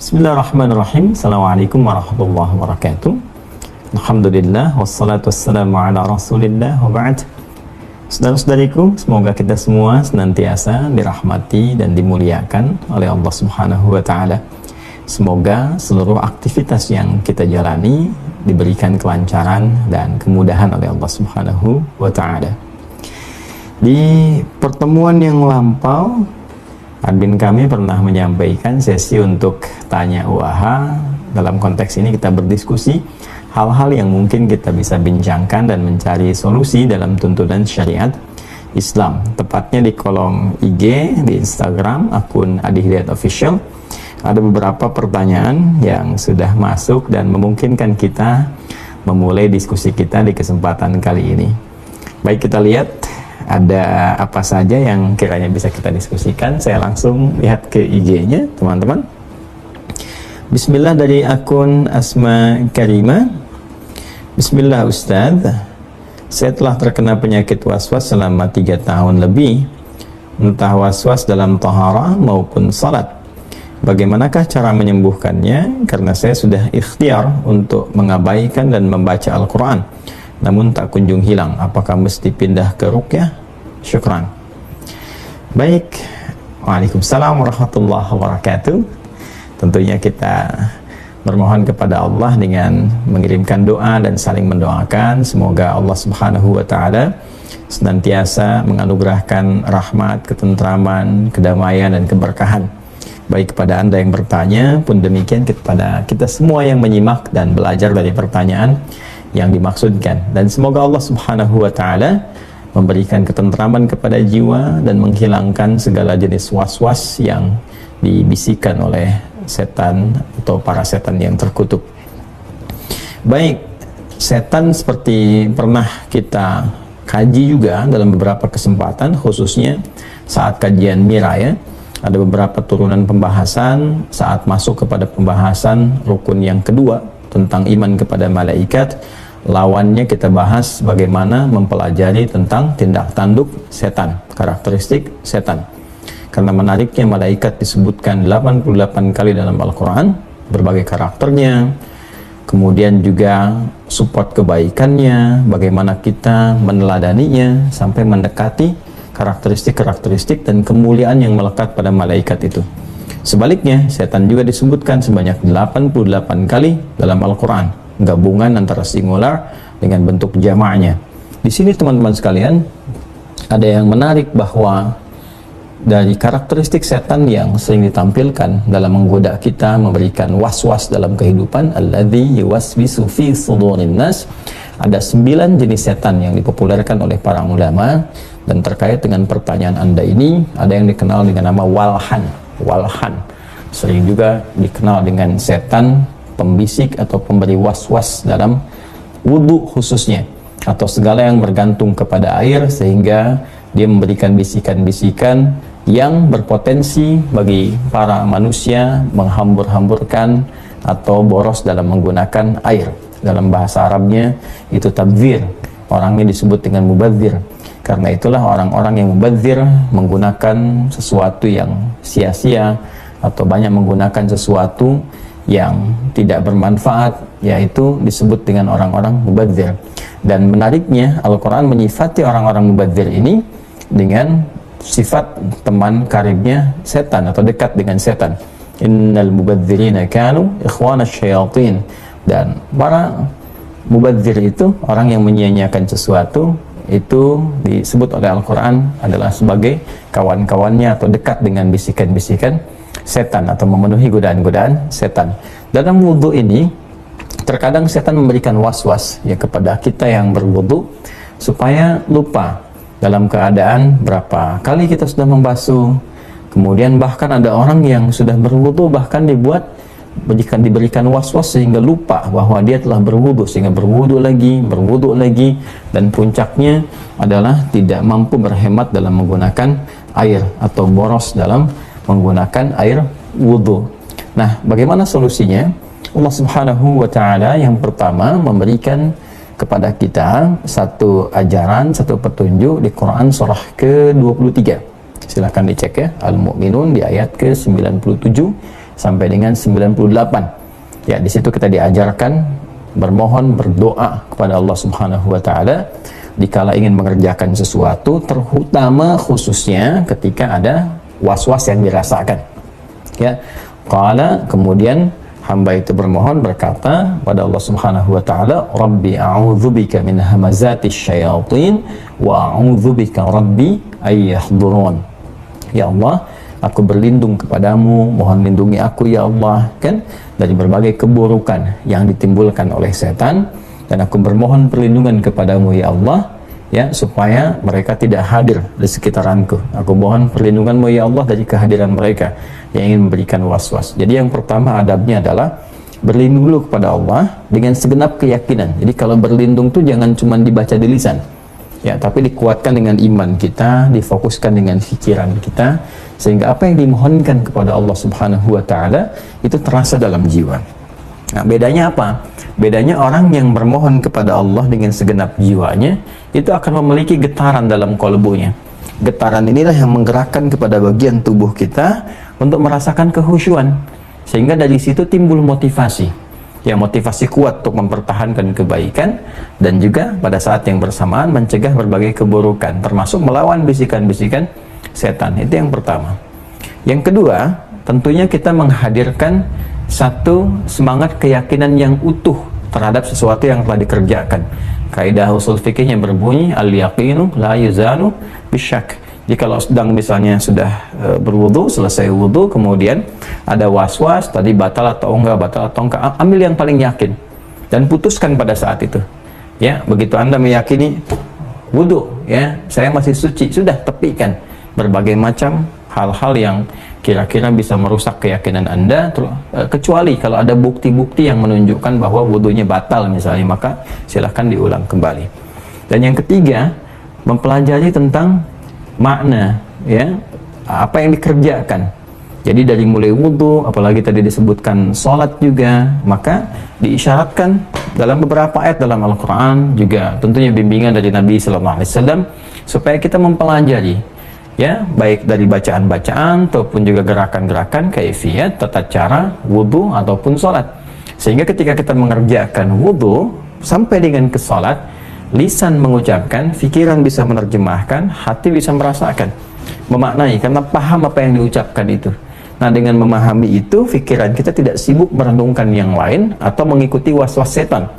Bismillahirrahmanirrahim. Assalamualaikum warahmatullahi wabarakatuh. Alhamdulillah wassalatu wassalamu ala rasulillah wa ba'd. Saudara-saudariku, semoga kita semua senantiasa dirahmati dan dimuliakan oleh Allah Subhanahu wa taala. Semoga seluruh aktivitas yang kita jalani diberikan kelancaran dan kemudahan oleh Allah Subhanahu wa taala. Di pertemuan yang lampau, admin kami pernah menyampaikan sesi untuk tanya UAH. Dalam konteks ini kita berdiskusi hal-hal yang mungkin kita bisa bincangkan dan mencari solusi dalam tuntunan syariat Islam. Tepatnya di kolom IG, di Instagram, akun Adi Hidayat Official, ada beberapa pertanyaan yang sudah masuk dan memungkinkan kita memulai diskusi kita di kesempatan kali ini. Baik, kita lihat ada apa saja yang kiranya bisa kita diskusikan. Saya langsung lihat ke IG-nya, teman-teman. Bismillah dari akun Asma Karima. Bismillah Ustadz, saya telah terkena penyakit waswas selama 3 tahun lebih, entah waswas dalam taharah maupun salat. Bagaimanakah cara menyembuhkannya? Karena saya sudah ikhtiar untuk mengabaikan dan membaca Al-Quran, namun tak kunjung hilang. Apakah mesti pindah ke ruqyah? Syukran. Baik. Waalaikumsalam warahmatullahi wabarakatuh. Tentunya kita bermohon kepada Allah dengan mengirimkan doa dan saling mendoakan. Semoga Allah Subhanahu wa taala senantiasa menganugerahkan rahmat, ketentraman, kedamaian dan keberkahan baik kepada Anda yang bertanya, pun demikian kepada kita semua yang menyimak dan belajar dari pertanyaan yang dimaksudkan. Dan semoga Allah Subhanahu wa taala memberikan ketentraman kepada jiwa dan menghilangkan segala jenis was-was yang dibisikkan oleh setan atau para setan yang terkutuk. Baik, setan seperti pernah kita kaji juga dalam beberapa kesempatan, khususnya saat kajian Mira ya. Ada beberapa turunan pembahasan saat masuk kepada pembahasan rukun yang kedua tentang iman kepada malaikat. Lawannya kita bahas bagaimana mempelajari tentang tindak tanduk setan, karakteristik setan. Karena menariknya malaikat disebutkan 88 kali dalam Al-Quran, berbagai karakternya, kemudian juga support kebaikannya, bagaimana kita meneladaninya sampai mendekati karakteristik-karakteristik dan kemuliaan yang melekat pada malaikat itu. Sebaliknya, setan juga disebutkan sebanyak 88 kali dalam Al-Quran, gabungan antara singular dengan bentuk jamaknya. Di sini teman-teman sekalian, ada yang menarik bahwa dari karakteristik setan yang sering ditampilkan dalam menggoda kita, memberikan was-was dalam kehidupan, alladzi yuwaswisu fi sudurin nas, ada 9 jenis setan yang dipopulerkan oleh para ulama. Dan terkait dengan pertanyaan Anda ini, ada yang dikenal dengan nama walhan. Walhan sering juga dikenal dengan setan pembisik atau pemberi was-was dalam wudhu khususnya, atau segala yang bergantung kepada air, sehingga dia memberikan bisikan-bisikan yang berpotensi bagi para manusia menghambur-hamburkan atau boros dalam menggunakan air. Dalam bahasa Arabnya itu tabdzir, orangnya disebut dengan mubadzir. Karena itulah orang-orang yang mubadzir, menggunakan sesuatu yang sia-sia atau banyak menggunakan sesuatu yang tidak bermanfaat, yaitu disebut dengan orang-orang mubadzir. Dan menariknya, Al-Quran menyifati orang-orang mubadzir ini dengan sifat teman karibnya setan atau dekat dengan setan. Innal mubadzirina kanu ikhwana syayatin. Dan para mubadzir itu orang yang menyia-nyiakan sesuatu, itu disebut oleh Al-Quran adalah sebagai kawan-kawannya atau dekat dengan bisikan-bisikan setan atau memenuhi godaan-godaan setan. Dalam wudhu ini terkadang setan memberikan was-was ya kepada kita yang berwudhu supaya lupa dalam keadaan berapa kali kita sudah membasuh. Kemudian bahkan ada orang yang sudah berwudhu bahkan diberikan was-was sehingga lupa bahwa dia telah berwudu, sehingga berwudu lagi, dan puncaknya adalah tidak mampu berhemat dalam menggunakan air atau boros dalam menggunakan air wudu. Nah, bagaimana solusinya? Allah Subhanahu wa taala yang pertama memberikan kepada kita satu ajaran, satu petunjuk di Quran surah ke-23. Silahkan dicek ya, Al-Mu'minun di ayat ke-97 sampai dengan 98. Ya, di situ kita diajarkan bermohon, berdoa kepada Allah Subhanahu wa taala dikala ingin mengerjakan sesuatu, terutama khususnya ketika ada was-was yang dirasakan. Ya, qala, kemudian hamba itu bermohon berkata pada Allah Subhanahu wa taala, Rabbi a'udzubika min hamazatis syayatin wa a'udzubika Rabbi ayyahdurun. Ya Allah, aku berlindung kepadamu, mohon lindungi aku ya Allah, kan, dari berbagai keburukan yang ditimbulkan oleh setan, dan aku bermohon perlindungan kepadamu ya Allah, ya, supaya mereka tidak hadir di sekitaranku. Aku mohon perlindunganmu ya Allah dari kehadiran mereka yang ingin memberikan was-was. Jadi yang pertama adabnya adalah berlindung dulu kepada Allah dengan segenap keyakinan. Jadi kalau berlindung tuh jangan cuma dibaca di lisan, ya, tapi dikuatkan dengan iman kita, difokuskan dengan pikiran kita, sehingga apa yang dimohonkan kepada Allah Subhanahu wa taala itu terasa dalam jiwa. Nah, bedanya apa? Bedanya orang yang bermohon kepada Allah dengan segenap jiwanya itu akan memiliki getaran dalam kolbunya. Getaran inilah yang menggerakkan kepada bagian tubuh kita untuk merasakan kehusyuan, sehingga dari situ timbul motivasi. Ya, motivasi kuat untuk mempertahankan kebaikan dan juga pada saat yang bersamaan mencegah berbagai keburukan, termasuk melawan bisikan-bisikan setan. Itu yang pertama. Yang kedua, tentunya kita menghadirkan satu semangat keyakinan yang utuh terhadap sesuatu yang telah dikerjakan. Kaidah usul fikihnya berbunyi al-yaqinu la yuzalu bisyak. Jadi kalau sedang misalnya sudah berwudu, selesai wudu, kemudian ada was-was tadi batal atau enggak, ambil yang paling yakin dan putuskan pada saat itu. Ya, begitu Anda meyakini wudu, ya, saya masih suci, sudah tepikan berbagai macam hal-hal yang kira-kira bisa merusak keyakinan Anda, kecuali kalau ada bukti-bukti yang menunjukkan bahwa wudunya batal misalnya, maka silahkan diulang kembali. Dan yang ketiga, mempelajari tentang makna, ya, apa yang dikerjakan. Jadi dari mulai wudu, apalagi tadi disebutkan sholat juga, maka diisyaratkan dalam beberapa ayat dalam Al-Quran, juga tentunya bimbingan dari Nabi SAW, supaya kita mempelajari, ya, baik dari bacaan-bacaan ataupun juga gerakan-gerakan, kaifiyat, tata cara wudu ataupun sholat, sehingga ketika kita mengerjakan wudu sampai dengan ke sholat, lisan mengucapkan, pikiran bisa menerjemahkan, hati bisa merasakan, memaknai, karena paham apa yang diucapkan itu. Nah, dengan memahami itu, pikiran kita tidak sibuk merenungkan yang lain atau mengikuti was-was setan,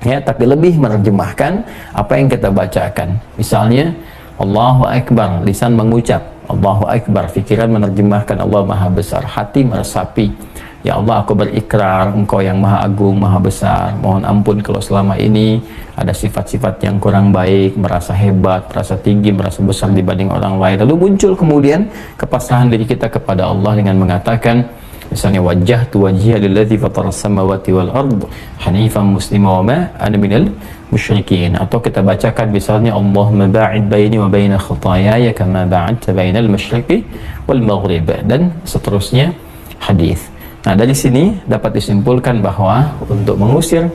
ya, tapi lebih menerjemahkan apa yang kita bacakan. Misalnya Allahu Akbar, lisan mengucap Allahu Akbar, pikiran menerjemahkan Allah Maha Besar, hati meresapi, ya Allah, aku berikrar Engkau yang Maha Agung, Maha Besar, mohon ampun kalau selama ini ada sifat-sifat yang kurang baik, merasa hebat, merasa tinggi, merasa besar dibanding orang lain. Lalu muncul kemudian kepasrahan diri kita kepada Allah dengan mengatakan, misalnya, wajjahtu wajhiya lilladzi fataras samawati wal ard hanifan muslima wa ma ana minal musyrikin. Atau kita bacakan misalnya, Allahumma ba'id baini wa baina khataayaya kama ba'adta bainal masyriqi wal maghrib, dan seterusnya hadis. Nah, dari sini dapat disimpulkan bahwa untuk mengusir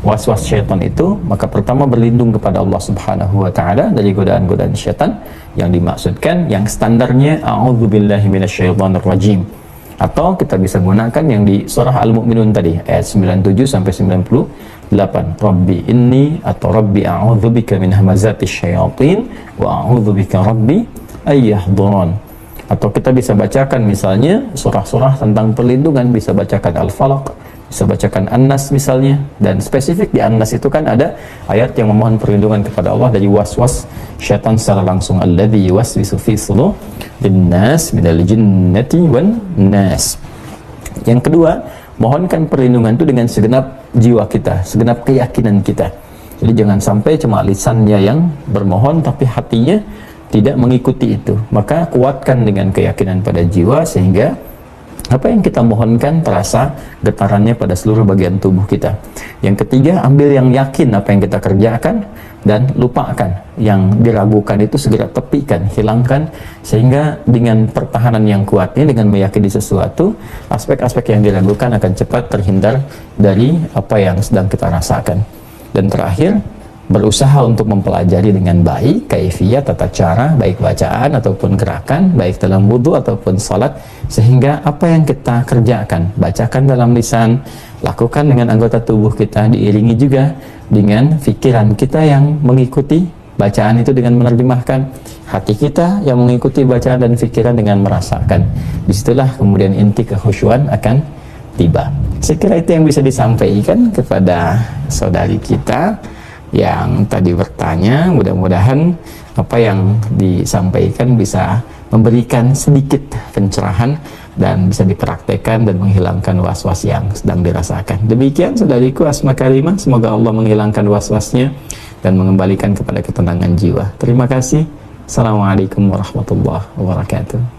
was-was syaitan itu, maka pertama berlindung kepada Allah Subhanahu wa taala dari godaan-godaan syaitan yang dimaksudkan, yang standarnya a'udzubillahi minasyaitonir rajim. Atau kita bisa gunakan yang di surah Al-Mu'minun tadi, ayat 97 sampai 98. Rabbi inni atau Rabbi a'udzubika min hamazatis syayatin wa a'udzubika Rabbi ayyahdurun. Atau kita bisa bacakan misalnya surah-surah tentang perlindungan, bisa bacakan Al-Falaq, bisa bacakan An-Nas misalnya, dan spesifik di An-Nas itu kan ada ayat yang memohon perlindungan kepada Allah dari was-was syaitan secara langsung, alladzi yuwaswisu fi sudurin nas minal jinnati wan nas. Yang kedua, mohonkan perlindungan itu dengan segenap jiwa kita, segenap keyakinan kita. Jadi jangan sampai cuma lisannya yang bermohon tapi hatinya tidak mengikuti itu. Maka kuatkan dengan keyakinan pada jiwa, sehingga apa yang kita mohonkan terasa getarannya pada seluruh bagian tubuh kita. Yang ketiga, ambil yang yakin apa yang kita kerjakan, dan lupakan yang diragukan itu, segera tepikan, hilangkan, sehingga dengan pertahanan yang kuat ini, dengan meyakini sesuatu, aspek-aspek yang diragukan akan cepat terhindar dari apa yang sedang kita rasakan. Dan terakhir, berusaha untuk mempelajari dengan baik kaifiyat tata cara baik bacaan ataupun gerakan, baik dalam wudhu ataupun salat, sehingga apa yang kita kerjakan, bacakan dalam lisan, lakukan dengan anggota tubuh kita, diiringi juga dengan pikiran kita yang mengikuti bacaan itu dengan menerjemahkan, hati kita yang mengikuti bacaan dan pikiran dengan merasakan. Disitulah kemudian inti kekhusyuan akan tiba. Saya kira itu yang bisa disampaikan kepada saudari kita yang tadi bertanya. Mudah-mudahan apa yang disampaikan bisa memberikan sedikit pencerahan dan bisa dipraktekkan dan menghilangkan was-was yang sedang dirasakan. Demikian saudariku Asma Karimah, semoga Allah menghilangkan was-wasnya dan mengembalikan kepada ketenangan jiwa. Terima kasih. Assalamualaikum warahmatullahi wabarakatuh.